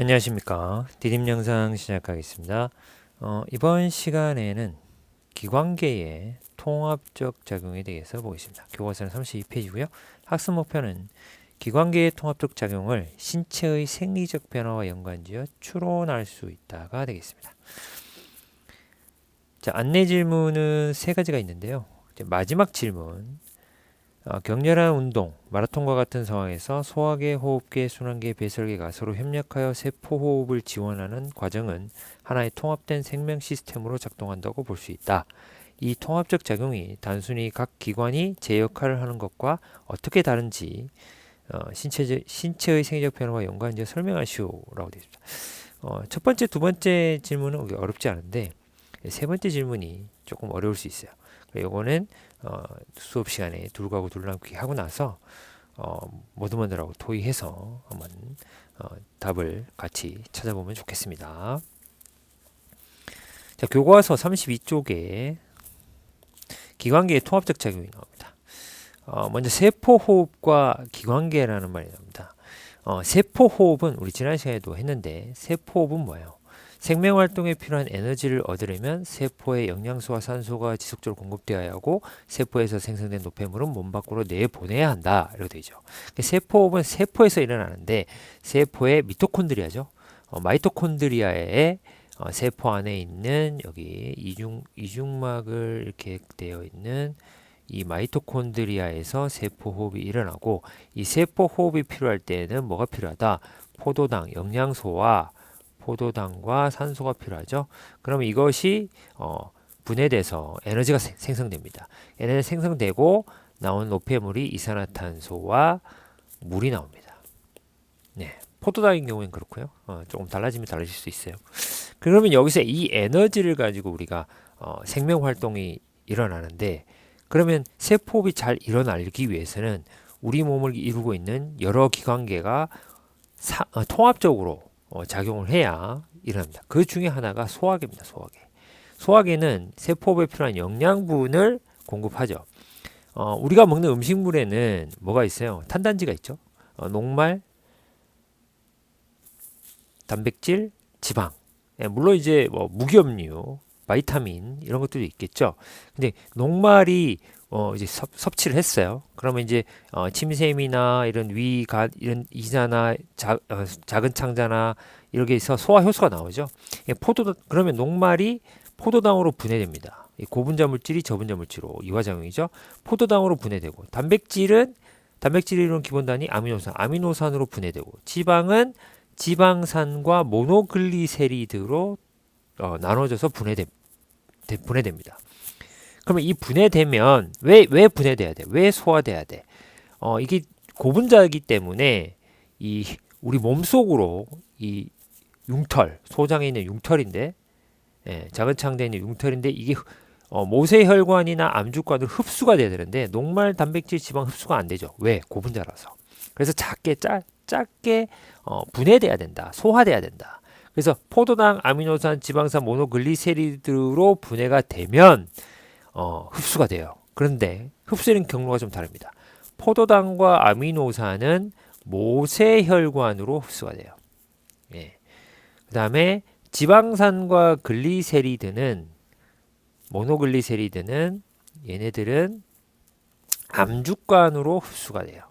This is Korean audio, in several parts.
안녕하십니까. 디딤 영상 시작하겠습니다. 이번 시간에는 기관계의 통합적 작용에 대해서 보겠습니다. 교과서는 32페이지고요. 학습 목표는 기관계의 통합적 작용을 신체의 생리적 변화와 연관지어 추론할 수 있다가 되겠습니다. 자, 안내 질문은 세 가지가 있는데요. 이제 마지막 질문. 격렬한 운동, 마라톤과 같은 상황에서 소화계, 호흡계, 순환계, 배설계가 서로 협력하여 세포 호흡을 지원하는 과정은 하나의 통합된 생명 시스템으로 작동한다고 볼 수 있다. 이 통합적 작용이 단순히 각 기관이 제 역할을 하는 것과 어떻게 다른지 신체의 생리적 변화와 연관지어 설명하시오라고 되어 있습니다. 첫 번째, 두 번째 질문은 어렵지 않은데 세 번째 질문이 조금 어려울 수 있어요. 이거는 수업 시간에 둘하고 둘남기 하고 나서 모두모두라고 토의해서 한번 답을 같이 찾아보면 좋겠습니다. 자, 교과서 32쪽에 기관계의 통합적 작용이 나옵니다. 먼저 세포호흡과 기관계라는 말이 나옵니다. 세포호흡은 우리 지난 시간에도 했는데 세포호흡은 뭐예요? 생명활동에 필요한 에너지를 얻으려면 세포에 영양소와 산소가 지속적으로 공급되어야 하고 세포에서 생성된 노폐물은 몸 밖으로 내보내야 한다. 이렇게 되죠. 세포호흡은 세포에서 일어나는데 세포의 미토콘드리아죠. 마이토콘드리아의 세포 안에 있는 여기 이중막을 이렇게 되어 있는 이 마이토콘드리아에서 세포호흡이 일어나고 이 세포호흡이 필요할 때에는 뭐가 필요하다? 포도당과 산소가 필요하죠. 그러면 이것이 분해돼서 에너지가 생성됩니다. 에너지 생성되고 나온 노폐물이 이산화탄소와 물이 나옵니다. 네, 포도당인 경우엔 그렇고요. 조금 달라지면 달라질 수 있어요. 그러면 여기서 이 에너지를 가지고 우리가 생명 활동이 일어나는데 그러면 세포호흡이 잘 일어나기 위해서는 우리 몸을 이루고 있는 여러 기관계가 통합적으로 작용을 해야 일어납니다. 그 중에 하나가 소화계입니다. 소화계는 세포호흡에 필요한 영양분을 공급하죠. 우리가 먹는 음식물에는 뭐가 있어요? 탄단지가 있죠. 녹말, 단백질, 지방. 물론 이제 뭐 무기업류, 바이타민 이런 것들도 있겠죠. 근데 녹말이 이제 섭취를 했어요. 그러면 이제 침샘이나 이런 위가 이런 이자나 작은 창자나 이렇게 해서 소화 효소가 나오죠. 그러면 녹말이 포도당으로 분해됩니다. 고분자 물질이 저분자 물질로 이화작용이죠. 포도당으로 분해되고 단백질이 이루는 기본 단위 아미노산으로 분해되고 지방은 지방산과 모노글리세리드로 나눠져서 분해됩니다. 그러면 이 분해되면 왜 분해돼야 돼? 왜 소화돼야 돼? 이게 고분자이기 때문에 이 우리 몸속으로 이 소장에 있는 융털인데 작은 창자에 있는 융털인데 이게 모세혈관이나 암주관으로 흡수가 돼야 되는데 녹말 단백질 지방 흡수가 안 되죠. 왜? 고분자라서. 그래서 작게 분해돼야 된다. 소화돼야 된다. 그래서 포도당, 아미노산, 지방산, 모노글리세리드로 분해가 되면 흡수가 돼요. 그런데 흡수되는 경로가 좀 다릅니다. 포도당과 아미노산은 모세혈관으로 흡수가 돼요. 예. 그 다음에 지방산과 모노글리세리드는 얘네들은 암주관으로 흡수가 돼요.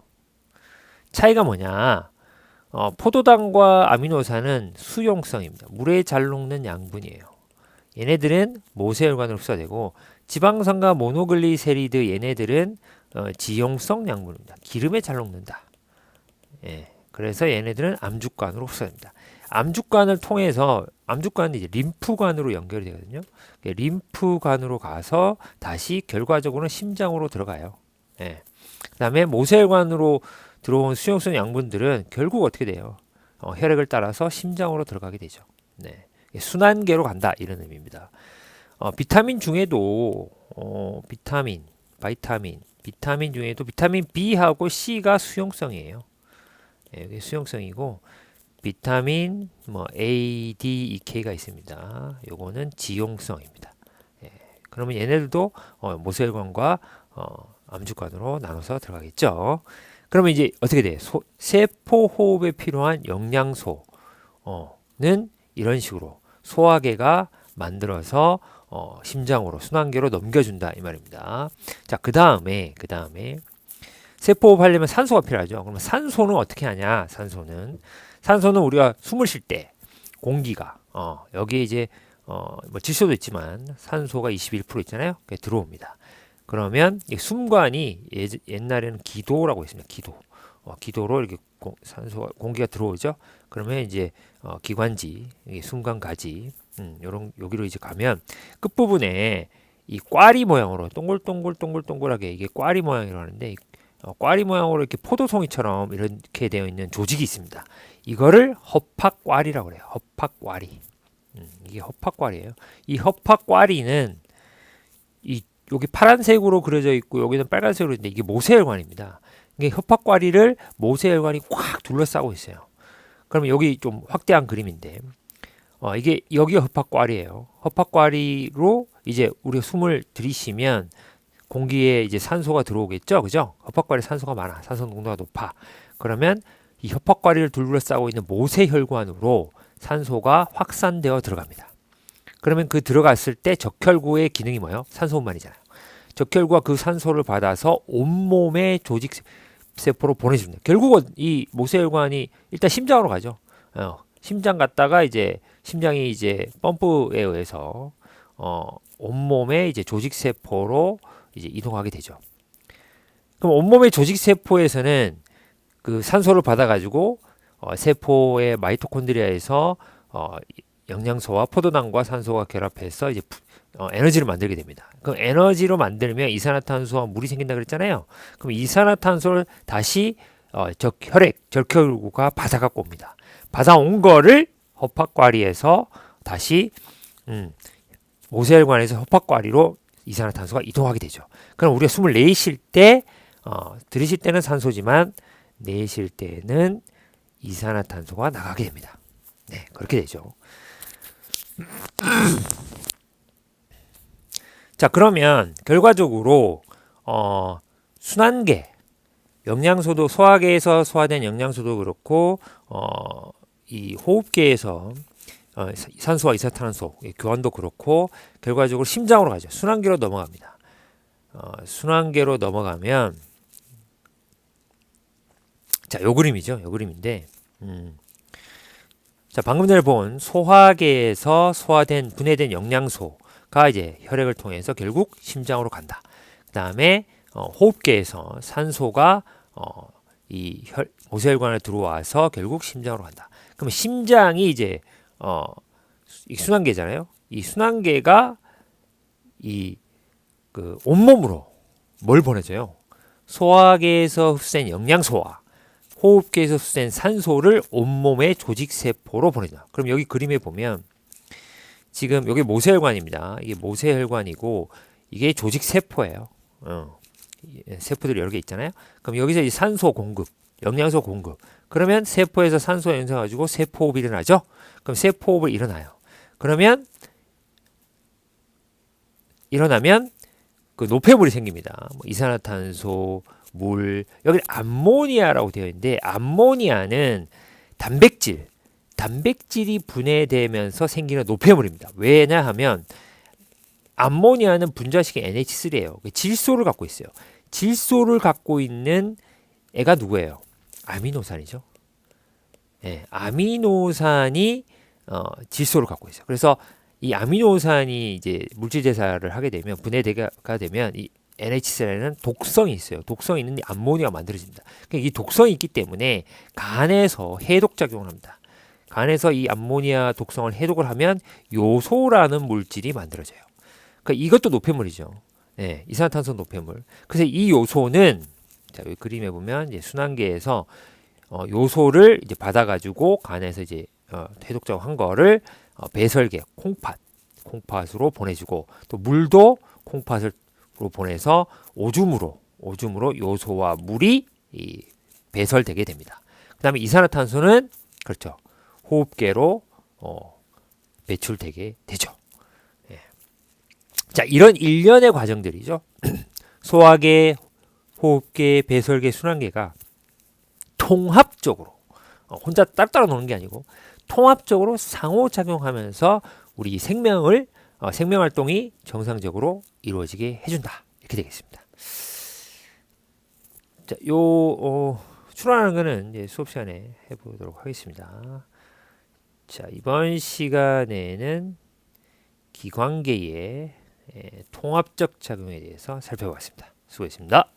차이가 뭐냐? 포도당과 아미노산은 수용성입니다. 물에 잘 녹는 양분이에요. 얘네들은 모세혈관으로 흡수가 되고 지방산과 모노글리세리드 얘네들은 지용성 양분입니다. 기름에 잘 녹는다. 예, 그래서 얘네들은 암주관으로 흡수됩니다. 암주관은 이제 림프관으로 연결이 되거든요. 림프관으로 가서 다시 결과적으로는 심장으로 들어가요. 예. 그다음에 모세혈관으로 들어온 수용성 양분들은 결국 어떻게 돼요? 혈액을 따라서 심장으로 들어가게 되죠. 네. 순환계로 간다 이런 의미입니다. 비타민 중에도 비타민 중에도 비타민 B하고 C가 수용성이에요. 예, 이게 수용성이고 비타민 A, D, E, K가 있습니다. 요거는 지용성입니다. 예, 그러면 얘네들도 모세혈관과 암주관으로 나눠서 들어가겠죠. 그러면 이제 어떻게 돼? 세포 호흡에 필요한 영양소 는 이런 식으로 소화계가 만들어서 심장으로 순환계로 넘겨준다 이 말입니다. 자, 그 다음에 세포호흡 하려면 산소가 필요하죠. 그러면 산소는 어떻게 하냐? 산소는 우리가 숨을 쉴 때 공기가 여기에 이제 뭐 질소도 있지만 산소가 21% 있잖아요. 그게 들어옵니다. 그러면 이 숨관이 옛날에는 기도라고 했습니다. 기도로 이렇게 공기가 들어오죠. 그러면 이제 기관지, 숨관 가지, 요런 여기로 이제 가면 끝 부분에 이 꽈리 모양으로 동글동글하게 이게 꽈리 모양이라고 하는데 꽈리 모양으로 이렇게 포도송이처럼 이렇게 되어 있는 조직이 있습니다. 이거를 허팍꽈리라고 그래요. 허팍꽈리. 이게 허팍꽈리예요. 이 허팍꽈리는 여기 파란색으로 그려져 있고 여기는 빨간색으로 있는데 이게 모세혈관입니다. 이게 허팍꽈리를 모세혈관이 꽉 둘러싸고 있어요. 그러면 여기 좀 확대한 그림인데 이게 여기가 허팍꽈리예요. 허팍꽈리로 이제 우리가 숨을 들이쉬면 공기에 이제 산소가 들어오겠죠, 그죠? 허팍과리 산소가 많아, 산소 농도가 높아. 그러면 이 허팍과리를 둘러싸고 있는 모세혈관으로 산소가 확산되어 들어갑니다. 그러면 그 들어갔을 때 적혈구의 기능이 뭐예요? 산소분만이잖아요. 적혈구가 그 산소를 받아서 온몸의 조직 세포로 보내줍니다. 결국은 이 모세혈관이 일단 심장으로 가죠. 심장 갔다가 이제 심장이 이제 펌프에 의해서 온몸의 이제 조직 세포로 이제 이동하게 되죠. 그럼 온몸의 조직 세포에서는 그 산소를 받아가지고 세포의 마이토콘드리아에서 영양소와 포도당과 산소가 결합해서 이제 에너지를 만들게 됩니다. 그럼 에너지로 만들면 이산화탄소와 물이 생긴다 그랬잖아요. 그럼 이산화탄소를 다시 적혈구가 받아갖고 옵니다. 받아온 거를 허팍과리에서 다시 모세혈관에서 허팍과리로 이산화탄소가 이동하게 되죠. 그럼 우리가 숨을 내쉴 때 들이쉴 때는 산소지만 내쉴 때는 이산화탄소가 나가게 됩니다. 네, 그렇게 되죠. 자, 그러면 결과적으로 순환계 영양소도 소화계에서 소화된 영양소도 그렇고 이 호흡계에서 산소와 이산화탄소 교환도 그렇고 결과적으로 심장으로 가죠. 순환계로 넘어갑니다. 순환계로 넘어가면 자, 요 그림이죠. 요 그림인데 자, 방금 전에 본 소화계에서 소화된 분해된 영양소가 이제 혈액을 통해서 결국 심장으로 간다. 그 다음에 호흡계에서 산소가 이 모세혈관에 들어와서 결국 심장으로 간다. 그러면 심장이 이제 이 순환계잖아요. 이 순환계가 그 온몸으로 뭘 보내줘요? 소화계에서 흡수된 영양소와 호흡계에서 흡수된 산소를 온몸의 조직세포로 보내준다. 그럼 여기 그림에 보면 지금 여기 모세혈관입니다. 이게 모세혈관이고 이게 조직세포예요. 세포들이 여러 개 있잖아요. 그럼 여기서 이 산소 공급, 영양소 공급. 그러면 세포에서 산소가 연소해가지고 세포호흡이 일어나죠. 그럼 세포호흡을 일어나면 그 노폐물이 생깁니다. 뭐 이산화탄소, 물, 여기 암모니아라고 되어 있는데 암모니아는 단백질이 분해되면서 생기는 노폐물입니다. 왜냐 하면 암모니아는 분자식이 NH3예요. 질소를 갖고 있어요. 질소를 갖고 있는 애가 누구예요? 아미노산이죠. 네, 아미노산이 질소를 갖고 있어요. 그래서 이 아미노산이 이제 물질 대사를 하게 되면 분해가 되면 이 NH3에는 독성이 있어요. 독성이 있는 암모니아가 만들어집니다. 그러니까 이 독성이 있기 때문에 간에서 해독 작용을 합니다. 간에서 이 암모니아 독성을 해독을 하면 요소라는 물질이 만들어져요. 그러니까 이것도 노폐물이죠. 네, 이산화탄소 노폐물. 그래서 이 요소는 자, 여기 그림에 보면 이제 순환계에서 요소를 이제 받아가지고 간에서 이제 해독 작용한 거를 배설계 콩팥으로 보내주고 또 물도 콩팥으로 보내서 오줌으로 요소와 물이 배설되게 됩니다. 그 다음에 이산화탄소는 그렇죠. 호흡계로 배출되게 되죠. 예. 자, 이런 일련의 과정들이죠. 소화계, 호흡계, 배설계, 순환계가 통합적으로 혼자 따로 노는 게 아니고 통합적으로 상호작용하면서 우리 생명 활동이 정상적으로 이루어지게 해준다. 이렇게 되겠습니다. 자, 추론하는 거는 이제 수업 시간에 해보도록 하겠습니다. 자, 이번 시간에는 기관계의 통합적 작용에 대해서 살펴봤습니다. 수고했습니다.